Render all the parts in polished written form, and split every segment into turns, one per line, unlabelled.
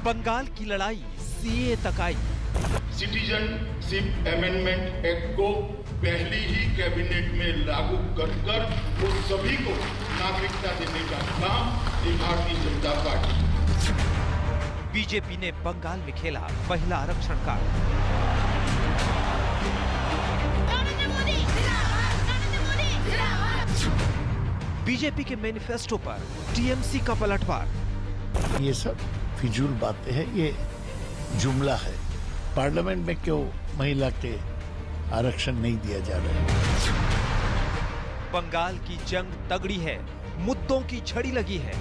बंगाल की लड़ाई सीए तक आई।
सिटीजनशिप अमेंडमेंट एक्ट को पहली ही कैबिनेट में लागू कर वो सभी को नागरिकता देने का काम भारतीय जनता पार्टी।
बीजेपी ने बंगाल में खेला पहला आरक्षण कार्ड। बीजेपी के मैनिफेस्टो पर टीएमसी का पलटवार।
ये सब फिजूल बातें हैं, ये जुमला है। पार्लियामेंट में क्यों महिला के आरक्षण नहीं दिया जा रहा है?
बंगाल की जंग तगड़ी है, मुद्दों की झड़ी लगी है।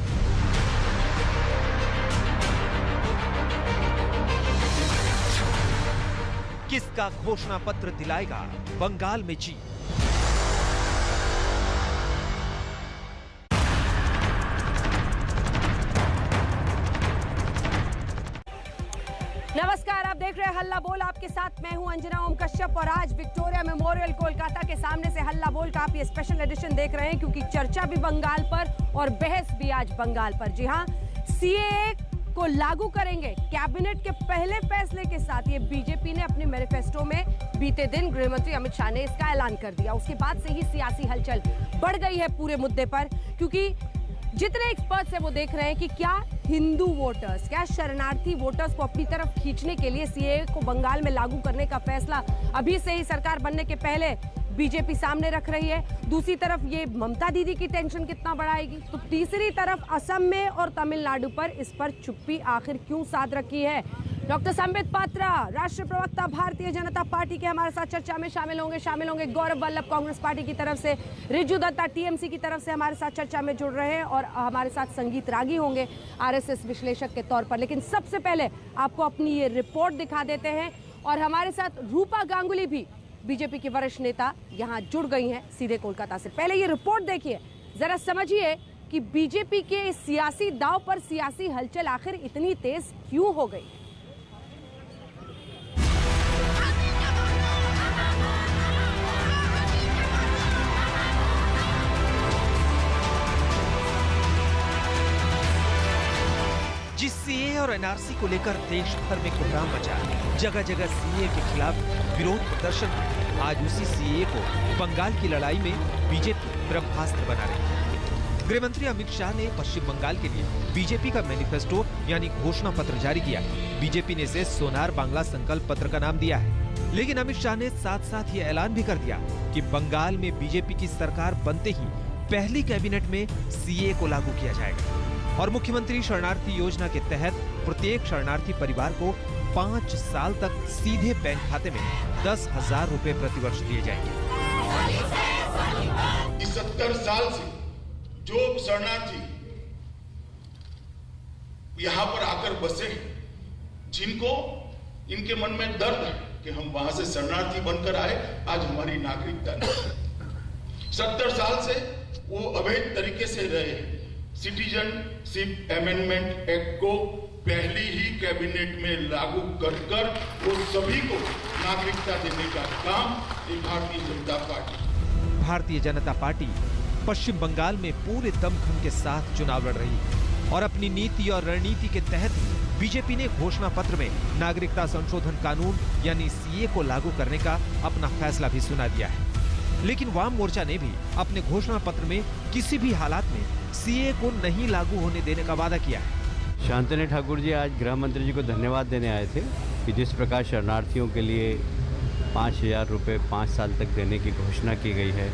किसका घोषणा पत्र दिलाएगा बंगाल में जीत?
नमस्कार, आप देख रहे हैं हल्ला बोल। आपके साथ मैं हूं अंजना ओम कश्यप और आज विक्टोरिया मेमोरियल कोलकाता के सामने से हल्ला बोल का आप ये स्पेशल एडिशन देख रहे हैं क्योंकि चर्चा भी बंगाल पर और बहस भी आज बंगाल पर। जी हां, सीएए को लागू करेंगे। कैबिनेट के पहले फैसले के साथ ये बीजेपी ने अपने मैनिफेस्टो में बीते दिन गृह मंत्री अमित शाह ने इसका ऐलान कर दिया। उसके बाद से ही सियासी हलचल बढ़ गई है पूरे मुद्दे पर, क्योंकि जितने एक्सपर्ट्स हैं वो देख रहे हैं कि क्या हिंदू वोटर्स, क्या शरणार्थी वोटर्स को अपनी तरफ खींचने के लिए सीएए को बंगाल में लागू करने का फैसला अभी से ही सरकार बनने के पहले बीजेपी सामने रख रही है। दूसरी तरफ ये ममता दीदी की टेंशन कितना बढ़ाएगी, तो तीसरी तरफ असम में और तमिलनाडु पर इस पर चुप्पी आखिर क्यों साध रखी है। डॉक्टर संबित पात्रा, राष्ट्रीय प्रवक्ता भारतीय जनता पार्टी के हमारे साथ चर्चा में शामिल होंगे। गौरव वल्लभ कांग्रेस पार्टी की तरफ से, रिजू दत्ता टीएमसी की तरफ से हमारे साथ चर्चा में जुड़ रहे हैं और हमारे साथ संगीत रागी होंगे आरएसएस विश्लेषक के तौर पर। लेकिन सबसे पहले आपको अपनी ये रिपोर्ट दिखा देते हैं और हमारे साथ रूपा गांगुली भी, बीजेपी की वरिष्ठ नेता, यहाँ जुड़ गई हैं सीधे कोलकाता से। पहले ये रिपोर्ट देखिए, जरा समझिए कि बीजेपी के इस सियासी दांव पर सियासी हलचल आखिर इतनी तेज क्यों हो गई।
जिस सीए और एनआरसी को लेकर देश भर में कोहराम मचा, जगह जगह सीए के खिलाफ विरोध प्रदर्शन, आज उसी सीए को बंगाल की लड़ाई में बीजेपी ब्रह्मास्त्र बना रही है। गृह मंत्री अमित शाह ने पश्चिम बंगाल के लिए बीजेपी का मैनिफेस्टो यानी घोषणा पत्र जारी किया। बीजेपी ने इसे सोनार बांग्ला संकल्प पत्र का नाम दिया है। लेकिन अमित शाह ने साथ साथ ये ऐलान भी कर दिया कि बंगाल में बीजेपी की सरकार बनते ही पहली कैबिनेट में सीए को लागू किया जाएगा और मुख्यमंत्री शरणार्थी योजना के तहत प्रत्येक शरणार्थी परिवार को 5 साल तक सीधे बैंक खाते में 10,000 रुपए प्रतिवर्ष दिए जाएंगे।
70 साल से जो शरणार्थी यहाँ पर आकर बसे हैं, जिनको इनके मन में दर्द है कि हम वहां से शरणार्थी बनकर आए, आज हमारी नागरिकता नहीं। 70 साल से वो अवैध तरीके से रहे। सिटीजनशिप अमेंडमेंट एक्ट को पहली ही कैबिनेट में लागू कर वो सभी को नागरिकता देने का काम भारतीय जनता पार्टी।
भारतीय जनता पार्टी पश्चिम बंगाल में पूरे दमखम के साथ चुनाव लड़ रही है और अपनी नीति और रणनीति के तहत बीजेपी ने घोषणा पत्र में नागरिकता संशोधन कानून यानी सीए को लागू करने का अपना फैसला भी सुना दिया है। लेकिन वाम मोर्चा ने भी अपने घोषणा पत्र में किसी भी हालात में सीए को नहीं लागू होने देने का वादा किया है।
शांतनु ठाकुर जी आज गृह मंत्री जी को धन्यवाद देने आए थे कि जिस प्रकार शरणार्थियों के लिए 5,000 रुपये 5 साल तक देने की घोषणा की गई है,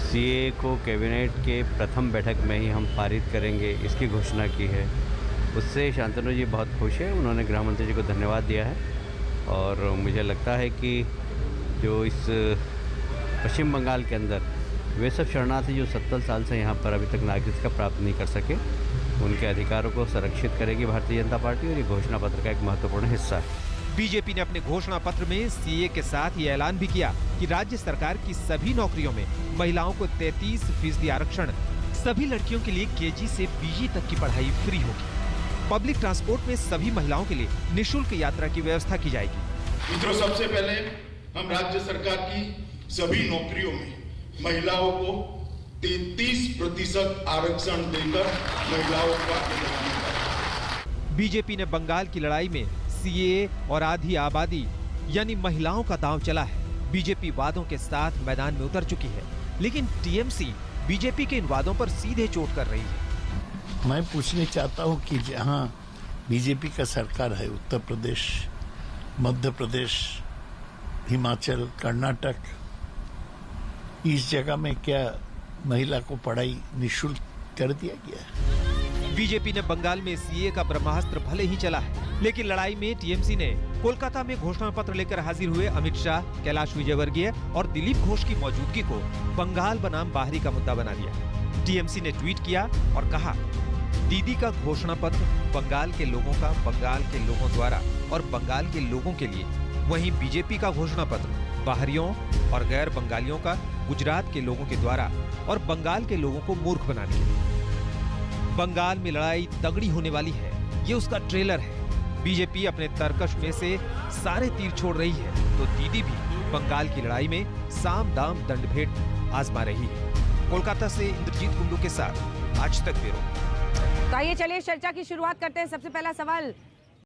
सीए को कैबिनेट के प्रथम बैठक में ही हम पारित करेंगे, इसकी घोषणा की है। उससे शांतनु जी बहुत खुश है, उन्होंने गृह मंत्री जी को धन्यवाद दिया है और मुझे लगता है कि जो इस पश्चिम बंगाल के अंदर वे सब शरणार्थी जो 70 साल से यहाँ पर अभी तक नागरिकता प्राप्त नहीं कर सके, उनके अधिकारों को संरक्षित करेगी भारतीय जनता पार्टी और ये घोषणा पत्र का एक महत्वपूर्ण हिस्सा है।
बीजेपी ने अपने घोषणा पत्र में सीए के साथ ये ऐलान भी किया कि राज्य सरकार की सभी नौकरियों में महिलाओं को 33% आरक्षण, सभी लड़कियों के लिए केजी से पीजी तक की पढ़ाई फ्री होगी। पब्लिक ट्रांसपोर्ट में सभी महिलाओं के लिए निःशुल्क यात्रा की व्यवस्था की जाएगी।
मित्रों, सबसे पहले हम राज्य सरकार की सभी नौकरियों में महिलाओं को 33% आरक्षण देकर महिलाओं को आगे बढ़ाने का।
बीजेपी ने बंगाल की लड़ाई में सीएए और आधी आबादी यानी महिलाओं का दांव चला है। बीजेपी वादों के साथ मैदान में उतर चुकी है, लेकिन टीएमसी बीजेपी के इन वादों पर सीधे चोट कर रही है।
मैं पूछना चाहता हूं कि जहां बीजेपी का सरकार है, उत्तर प्रदेश, मध्य प्रदेश, हिमाचल, कर्नाटक, इस जगह में क्या महिला को पढ़ाई निःशुल्क कर दिया गया है?
बीजेपी ने बंगाल में सीए का ब्रह्मास्त्र भले ही चला है, लेकिन लड़ाई में टीएमसी ने कोलकाता में घोषणा पत्र लेकर हाजिर हुए अमित शाह, कैलाश विजयवर्गीय और दिलीप घोष की मौजूदगी को बंगाल बनाम बाहरी का मुद्दा बना दिया। टीएमसी ने ट्वीट किया और कहा, दीदी का घोषणा पत्र बंगाल के लोगों का, बंगाल के लोगों द्वारा और बंगाल के लोगों के लिए। वहीं बीजेपी का घोषणा पत्र बाहरियों और गैर बंगालियों का, गुजरात के लोगों के द्वारा और बंगाल के लोगों को मूर्ख बनाने के लिए। बंगाल में लड़ाई तगड़ी होने वाली है, ये उसका ट्रेलर है। बीजेपी अपने तर्कश में से सारे तीर छोड़ रही है, तो दीदी भी बंगाल की लड़ाई में साम दाम दंडभेद आजमा रही है। कोलकाता से इंद्रजीत कुंडू के साथ आज तक ब्यूरो।
तो आइए चलिए चर्चा की शुरुआत करते हैं। सबसे पहला सवाल